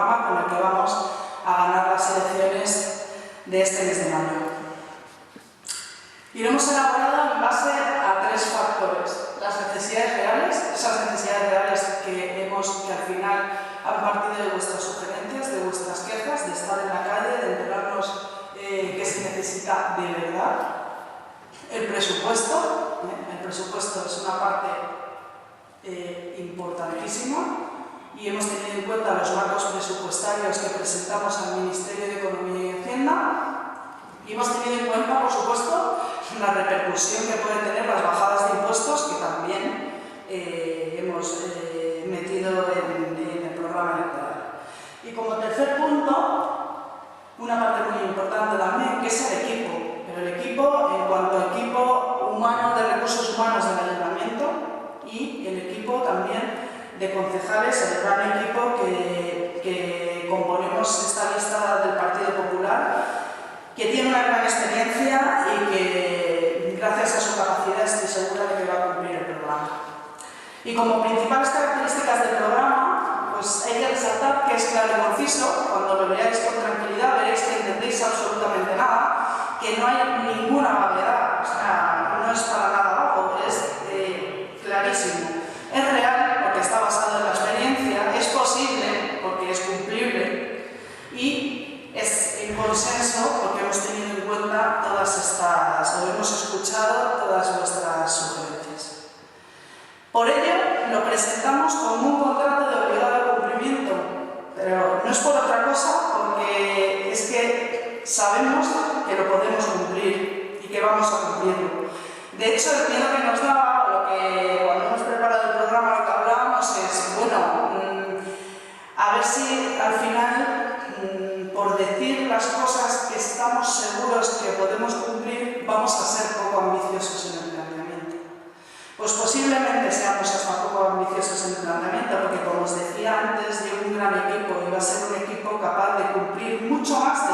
programa con el que vamos a ganar las elecciones de este mes de mayo. Y lo hemos elaborado en base a 3 factores. Las necesidades reales, esas necesidades reales que al final han partido de vuestras sugerencias, de vuestras quejas, de estar en la calle, de enterarnos qué se necesita de verdad. El presupuesto es una parte importantísima y hemos tenido en cuenta los marcos presupuestarios que presentamos al Ministerio de Economía y Hacienda y hemos tenido en cuenta, por supuesto, la repercusión que pueden tener las bajadas de impuestos que también hemos metido en el programa electoral. Y como tercer punto, una parte muy importante también, que es el equipo. Pero el equipo, en cuanto a equipo humano, de recursos humanos del ayuntamiento y el equipo también de concejales, el gran equipo que componemos esta lista del Partido Popular, que tiene una gran experiencia y que, gracias a su capacidad, estoy segura de que va a cumplir el programa. Y como principales características del programa, pues hay que resaltar que es claro y conciso. Cuando lo veáis con tranquilidad veréis que entendéis absolutamente nada, que no hay ninguna vaguedad, o sea, no es para nada bajo, es clarísimo. Es real porque está basado en la experiencia, es posible porque es cumplible y es en consenso porque hemos tenido en cuenta hemos escuchado todas vuestras sugerencias. Por ello, lo presentamos como un contrato de obligado cumplimiento, pero no es por otra cosa, porque es que sabemos que lo podemos cumplir y que vamos a cumplirlo. De hecho, el miedo que nos daba, cuando hemos preparado el programa, lo que hablábamos es, bueno, a ver si al final, por decir las cosas que estamos seguros que podemos cumplir, vamos a ser poco ambiciosos en el planteamiento. Pues posiblemente seamos hasta poco ambiciosos en el planteamiento, porque como os decía antes, de un gran equipo y va a ser un equipo capaz de cumplir mucho más